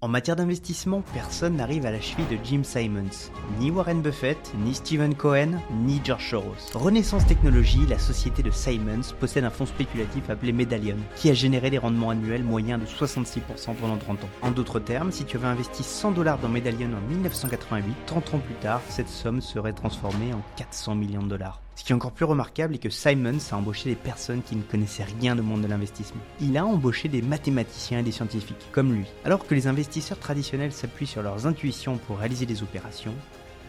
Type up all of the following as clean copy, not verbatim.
En matière d'investissement, personne n'arrive à la cheville de Jim Simons. Ni Warren Buffett, ni Stephen Cohen, ni George Soros. Renaissance Technologies, la société de Simons, possède un fonds spéculatif appelé Medallion, qui a généré des rendements annuels moyens de 66% pendant 30 ans. En d'autres termes, si tu avais investi $100 dans Medallion en 1988, 30 ans plus tard, cette somme serait transformée en $400 millions. Ce qui est encore plus remarquable est que Simons a embauché des personnes qui ne connaissaient rien au monde de l'investissement. Il a embauché des mathématiciens et des scientifiques, comme lui. Alors que les investisseurs traditionnels s'appuient sur leurs intuitions pour réaliser des opérations,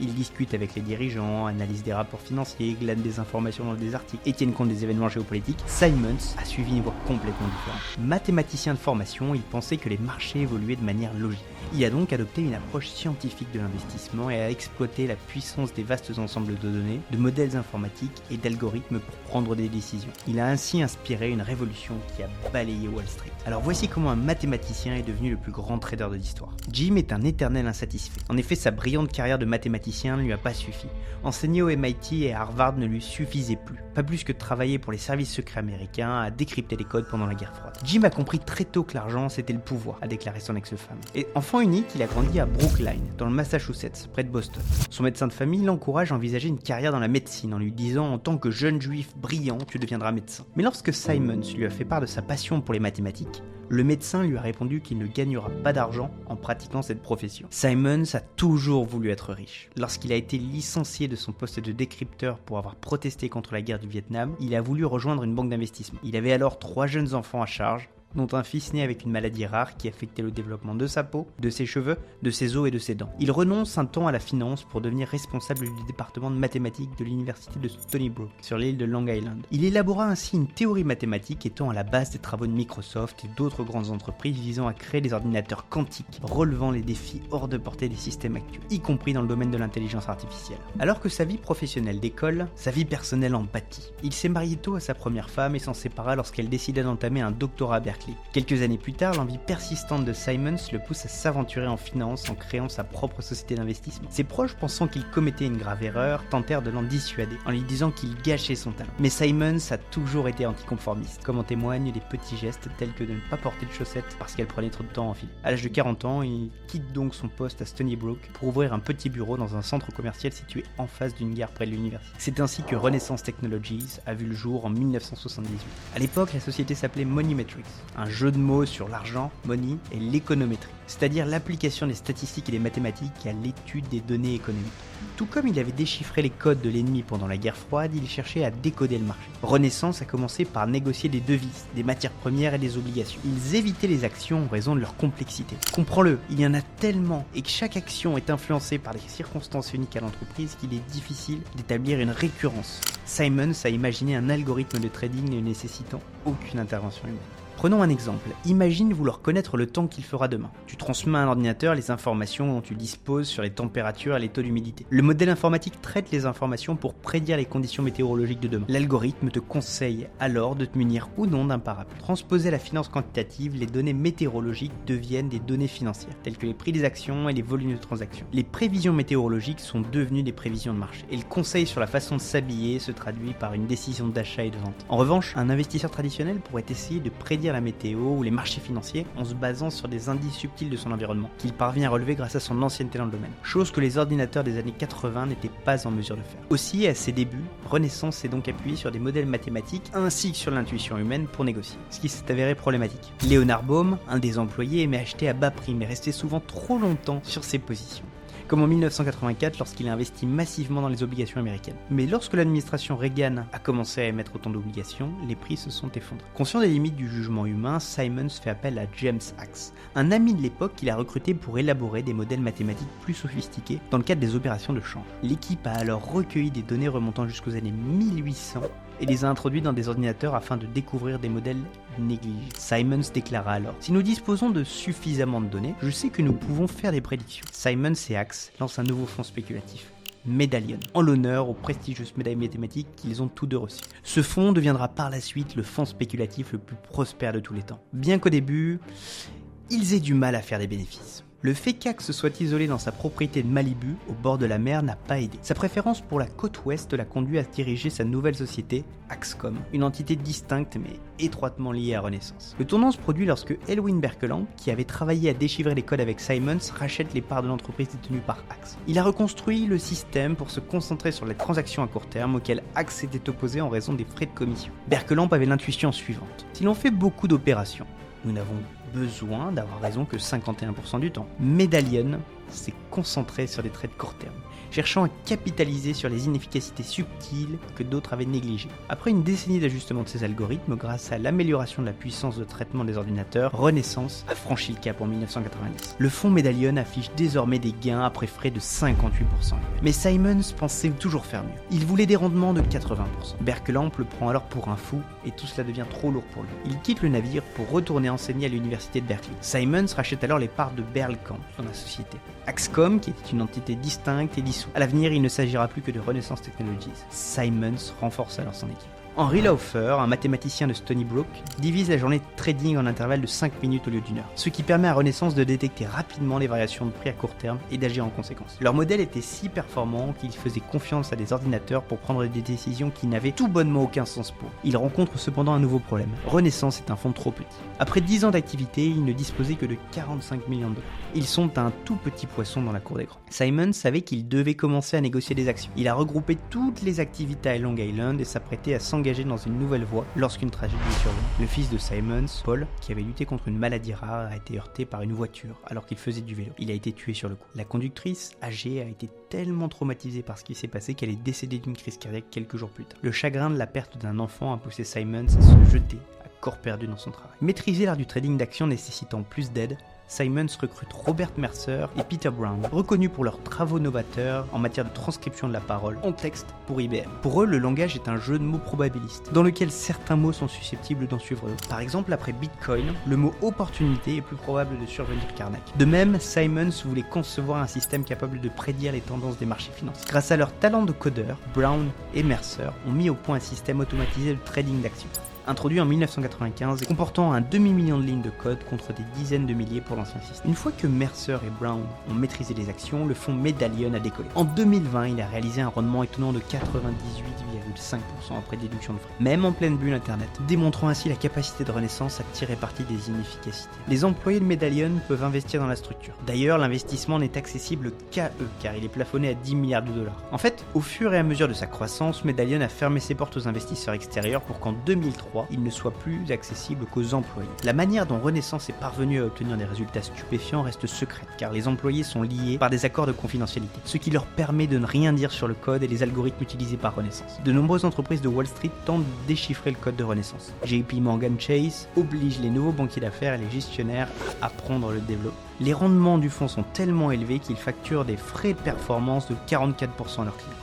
ils discutent avec les dirigeants, analysent des rapports financiers, glanent des informations dans des articles et tiennent compte des événements géopolitiques. Simons a suivi une voie complètement différente. Mathématicien de formation, il pensait que les marchés évoluaient de manière logique. Il a donc adopté une approche scientifique de l'investissement et a exploité la puissance des vastes ensembles de données, de modèles informatiques et d'algorithmes pour prendre des décisions. Il a ainsi inspiré une révolution qui a balayé Wall Street. Alors voici comment un mathématicien est devenu le plus grand trader de l'histoire. Jim est un éternel insatisfait. En effet, sa brillante carrière de mathématicien ne lui a pas suffi. Enseigner au MIT et à Harvard ne lui suffisait plus. Pas plus que de travailler pour les services secrets américains à décrypter les codes pendant la guerre froide. Jim a compris très tôt que l'argent c'était le pouvoir, a déclaré son ex-femme. Et enfant unique, il a grandi à Brookline, dans le Massachusetts, près de Boston. Son médecin de famille l'encourage à envisager une carrière dans la médecine en lui disant « En tant que jeune juif brillant, tu deviendras médecin ». Mais lorsque Simons lui a fait part de sa passion pour les mathématiques, le médecin lui a répondu qu'il ne gagnera pas d'argent en pratiquant cette profession. Simons a toujours voulu être riche. Lorsqu'il a été licencié de son poste de décrypteur pour avoir protesté contre la guerre du Vietnam, il a voulu rejoindre une banque d'investissement. Il avait alors 3 jeunes enfants à charge, dont un fils né avec une maladie rare qui affectait le développement de sa peau, de ses cheveux, de ses os et de ses dents. Il renonce un temps à la finance pour devenir responsable du département de mathématiques de l'université de Stony Brook, sur l'île de Long Island. Il élabora ainsi une théorie mathématique étant à la base des travaux de Microsoft et d'autres grandes entreprises visant à créer des ordinateurs quantiques, relevant les défis hors de portée des systèmes actuels, y compris dans le domaine de l'intelligence artificielle. Alors que sa vie professionnelle décolle, sa vie personnelle en pâtit. Il s'est marié tôt à sa première femme et s'en sépara lorsqu'elle décida d'entamer un doctorat à Berkeley. Quelques années plus tard, l'envie persistante de Simons le pousse à s'aventurer en finance en créant sa propre société d'investissement. Ses proches, pensant qu'il commettait une grave erreur, tentèrent de l'en dissuader en lui disant qu'il gâchait son talent. Mais Simons a toujours été anticonformiste, comme en témoignent des petits gestes tels que de ne pas porter de chaussettes parce qu'elle prenait trop de temps en fil. À l'âge de 40 ans, il quitte donc son poste à Stony Brook pour ouvrir un petit bureau dans un centre commercial situé en face d'une gare près de l'université. C'est ainsi que Renaissance Technologies a vu le jour en 1978. À l'époque, la société s'appelait Moneymetrics, un jeu de mots sur l'argent, money, et l'économétrie, c'est-à-dire l'application des statistiques et des mathématiques à l'étude des données économiques. Tout comme il avait déchiffré les codes de l'ennemi pendant la guerre froide, il cherchait à décoder le marché. Renaissance a commencé par négocier des devises, des matières premières et des obligations. Ils évitaient les actions en raison de leur complexité. Comprends-le, il y en a tellement et que chaque action est influencée par des circonstances uniques à l'entreprise qu'il est difficile d'établir une récurrence. Simons a imaginé un algorithme de trading ne nécessitant aucune intervention humaine. Prenons un exemple. Imagine vouloir connaître le temps qu'il fera demain. Tu transmets à un ordinateur les informations dont tu disposes sur les températures et les taux d'humidité. Le modèle informatique traite les informations pour prédire les conditions météorologiques de demain. L'algorithme te conseille alors de te munir ou non d'un parapluie. Transposé à la finance quantitative, les données météorologiques deviennent des données financières, telles que les prix des actions et les volumes de transactions. Les prévisions météorologiques sont devenues des prévisions de marché. Et le conseil sur la façon de s'habiller se traduit par une décision d'achat et de vente. En revanche, un investisseur traditionnel pourrait essayer de prédire la météo ou les marchés financiers en se basant sur des indices subtils de son environnement, qu'il parvient à relever grâce à son ancienneté dans le domaine. Chose que les ordinateurs des années 80 n'étaient pas en mesure de faire. Aussi, à ses débuts, Renaissance s'est donc appuyé sur des modèles mathématiques ainsi que sur l'intuition humaine pour négocier, ce qui s'est avéré problématique. Léonard Bohm, un des employés, aimait acheter à bas prix mais restait souvent trop longtemps sur ses positions. Comme en 1984 lorsqu'il a investi massivement dans les obligations américaines. Mais lorsque l'administration Reagan a commencé à émettre autant d'obligations, les prix se sont effondrés. Conscient des limites du jugement humain, Simons fait appel à James Axe, un ami de l'époque qu'il a recruté pour élaborer des modèles mathématiques plus sophistiqués dans le cadre des opérations de change. L'équipe a alors recueilli des données remontant jusqu'aux années 1800 et les a introduits dans des ordinateurs afin de découvrir des modèles négligés. Simons déclara alors « Si nous disposons de suffisamment de données, je sais que nous pouvons faire des prédictions. » Simons et Axe lancent un nouveau fonds spéculatif, Medallion, en l'honneur aux prestigieuses médailles mathématiques qu'ils ont tous deux reçues. Ce fonds deviendra par la suite le fonds spéculatif le plus prospère de tous les temps. Bien qu'au début, ils aient du mal à faire des bénéfices. Le fait qu'Axe soit isolé dans sa propriété de Malibu, au bord de la mer, n'a pas aidé. Sa préférence pour la côte ouest l'a conduit à diriger sa nouvelle société, Axcom, une entité distincte mais étroitement liée à Renaissance. Le tournant se produit lorsque Elwin Berkeland, qui avait travaillé à déchiffrer les codes avec Simons, rachète les parts de l'entreprise détenue par Axe. Il a reconstruit le système pour se concentrer sur les transactions à court terme auxquelles Axe s'était opposé en raison des frais de commission. Berkeland avait l'intuition suivante. Si l'on fait beaucoup d'opérations, nous n'avons besoin d'avoir raison que 51% du temps. Medallion s'est concentré sur des traits de court terme, cherchant à capitaliser sur les inefficacités subtiles que d'autres avaient négligées. Après une décennie d'ajustement de ces algorithmes, grâce à l'amélioration de la puissance de traitement des ordinateurs, Renaissance a franchi le cap en 1990. Le fonds Medallion affiche désormais des gains après frais de 58%. Mais Simons pensait toujours faire mieux. Il voulait des rendements de 80%. Berkeland le prend alors pour un fou et tout cela devient trop lourd pour lui. Il quitte le navire pour retourner enseigner à l'université de Berkeley. Simons rachète alors les parts de Berlekamp dans la société. Axcom, qui était une entité distincte, est dissout. À l'avenir, il ne s'agira plus que de Renaissance Technologies. Simons renforce alors son équipe. Henry Laufer, un mathématicien de Stony Brook, divise la journée de trading en intervalles de 5 minutes au lieu d'1 heure, ce qui permet à Renaissance de détecter rapidement les variations de prix à court terme et d'agir en conséquence. Leur modèle était si performant qu'ils faisaient confiance à des ordinateurs pour prendre des décisions qui n'avaient tout bonnement aucun sens pour eux. Ils rencontrent cependant un nouveau problème. Renaissance est un fonds trop petit. Après 10 ans d'activité, ils ne disposaient que de 45 millions de dollars. Ils sont un tout petit poisson dans la cour des grands. Simon savait qu'il devait commencer à négocier des actions. Il a regroupé toutes les activités à Long Island et s'apprêtait à s'engager dans une nouvelle voie lorsqu'une tragédie survint. Le fils de Simons, Paul, qui avait lutté contre une maladie rare, a été heurté par une voiture alors qu'il faisait du vélo. Il a été tué sur le coup. La conductrice, âgée, a été tellement traumatisée par ce qui s'est passé qu'elle est décédée d'une crise cardiaque quelques jours plus tard. Le chagrin de la perte d'un enfant a poussé Simons à se jeter à corps perdu dans son travail. Maîtriser l'art du trading d'action nécessitant plus d'aide, Simons recrute Robert Mercer et Peter Brown, reconnus pour leurs travaux novateurs en matière de transcription de la parole en texte pour IBM. Pour eux, le langage est un jeu de mots probabiliste, dans lequel certains mots sont susceptibles d'en suivre d'autres. Par exemple, après Bitcoin, le mot opportunité est plus probable de survenir qu'arnaque. De même, Simons voulait concevoir un système capable de prédire les tendances des marchés financiers. Grâce à leur talent de codeur, Brown et Mercer ont mis au point un système automatisé de trading d'actions. Introduit en 1995 et comportant un demi-million de lignes de code contre des dizaines de milliers pour l'ancien système. Une fois que Mercer et Brown ont maîtrisé les actions, le fonds Medallion a décollé. En 2020, il a réalisé un rendement étonnant de 98,5% après déduction de frais, même en pleine bulle internet, démontrant ainsi la capacité de Renaissance à tirer parti des inefficacités. Les employés de Medallion peuvent investir dans la structure. D'ailleurs, l'investissement n'est accessible qu'à eux, car il est plafonné à 10 milliards de dollars. En fait, au fur et à mesure de sa croissance, Medallion a fermé ses portes aux investisseurs extérieurs pour qu'en 2003, il ne soit plus accessible qu'aux employés. La manière dont Renaissance est parvenue à obtenir des résultats stupéfiants reste secrète, car les employés sont liés par des accords de confidentialité, ce qui leur permet de ne rien dire sur le code et les algorithmes utilisés par Renaissance. De nombreuses entreprises de Wall Street tentent de déchiffrer le code de Renaissance. JP Morgan Chase oblige les nouveaux banquiers d'affaires et les gestionnaires à apprendre le développement. Les rendements du fonds sont tellement élevés qu'ils facturent des frais de performance de 44% à leurs clients.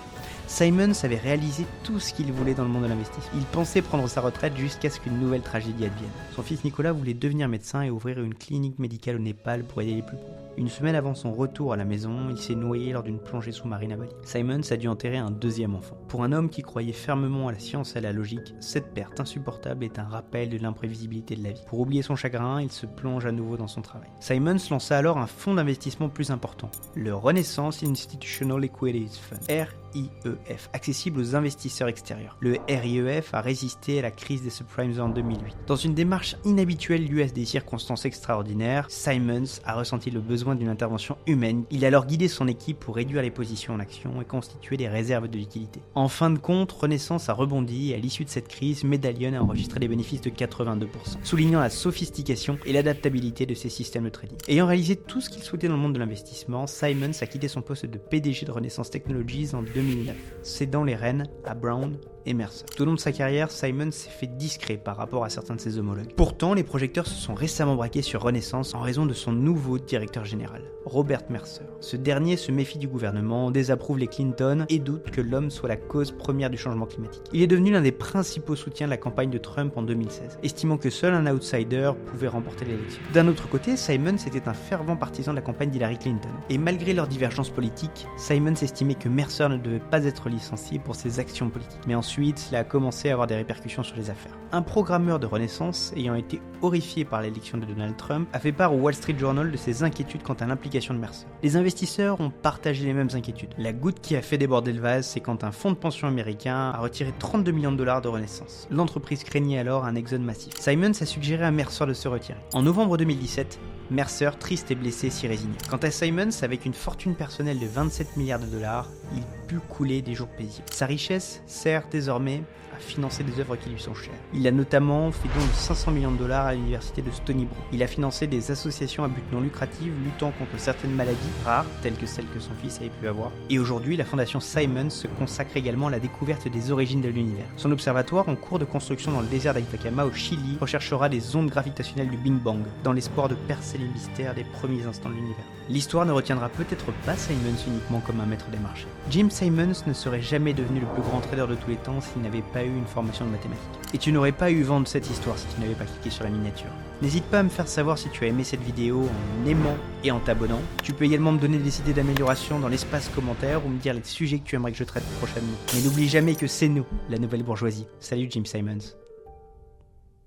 Simons avait réalisé tout ce qu'il voulait dans le monde de l'investissement. Il pensait prendre sa retraite jusqu'à ce qu'une nouvelle tragédie advienne. Son fils Nicolas voulait devenir médecin et ouvrir une clinique médicale au Népal pour aider les plus pauvres. Une semaine avant son retour à la maison, il s'est noyé lors d'une plongée sous-marine à Bali. Simons a dû enterrer un deuxième enfant. Pour un homme qui croyait fermement à la science et à la logique, cette perte insupportable est un rappel de l'imprévisibilité de la vie. Pour oublier son chagrin, il se plonge à nouveau dans son travail. Simons lança alors un fonds d'investissement plus important, le Renaissance Institutional Equities Fund, RIEF, accessible aux investisseurs extérieurs. Le RIEF a résisté à la crise des subprimes en 2008. Dans une démarche inhabituelle due à des circonstances extraordinaires, Simons a ressenti le besoin d'une intervention humaine. Il a alors guidé son équipe pour réduire les positions en action et constituer des réserves de liquidité. En fin de compte, Renaissance a rebondi et à l'issue de cette crise, Medallion a enregistré des bénéfices de 82%, soulignant la sophistication et l'adaptabilité de ses systèmes de trading. Ayant réalisé tout ce qu'il souhaitait dans le monde de l'investissement, Simons a quitté son poste de PDG de Renaissance Technologies en 2009, cédant les rênes à Brown et Mercer. Tout au long de sa carrière, Simons s'est fait discret par rapport à certains de ses homologues. Pourtant, les projecteurs se sont récemment braqués sur Renaissance en raison de son nouveau directeur général, Robert Mercer. Ce dernier se méfie du gouvernement, désapprouve les Clinton et doute que l'homme soit la cause première du changement climatique. Il est devenu l'un des principaux soutiens de la campagne de Trump en 2016, estimant que seul un outsider pouvait remporter l'élection. D'un autre côté, Simons était un fervent partisan de la campagne d'Hillary Clinton. Et malgré leurs divergences politiques, Simons estimait que Mercer ne devait pas être licencié pour ses actions politiques. Mais ensuite, cela a commencé à avoir des répercussions sur les affaires. Un programmeur de Renaissance, ayant été horrifié par l'élection de Donald Trump, a fait part au Wall Street Journal de ses inquiétudes quant à l'implication de Mercer. Les investisseurs ont partagé les mêmes inquiétudes. La goutte qui a fait déborder le vase, c'est quand un fonds de pension américain a retiré 32 millions de dollars de Renaissance. L'entreprise craignait alors un exode massif. Simmons a suggéré à Mercer de se retirer. En novembre 2017, Mercer, triste et blessé, s'y résignait. Quant à Simmons, avec une fortune personnelle de 27 milliards de dollars, il put couler des jours paisibles. Sa richesse sert désormais à financer des œuvres qui lui sont chères. Il a notamment fait don de 500 millions de dollars à l'université de Stony Brook. Il a financé des associations à but non lucratif luttant contre certaines maladies rares, telles que celles que son fils avait pu avoir. Et aujourd'hui, la fondation Simmons se consacre également à la découverte des origines de l'univers. Son observatoire, en cours de construction dans le désert d'Atacama au Chili, recherchera les ondes gravitationnelles du Big Bang, dans l'espoir de percer les mystères des premiers instants de l'univers. L'histoire ne retiendra peut-être pas Simmons uniquement comme un maître des marchés. Jim Simmons ne serait jamais devenu le plus grand trader de tous les temps s'il n'avait pas eu une formation de mathématiques. Et tu n'aurais pas eu vent de cette histoire si tu n'avais pas cliqué sur la miniature. N'hésite pas à me faire savoir si tu as aimé cette vidéo en aimant et en t'abonnant. Tu peux également me donner des idées d'amélioration dans l'espace commentaire ou me dire les sujets que tu aimerais que je traite prochainement. Mais n'oublie jamais que c'est nous, la nouvelle bourgeoisie. Salut Jim Simmons.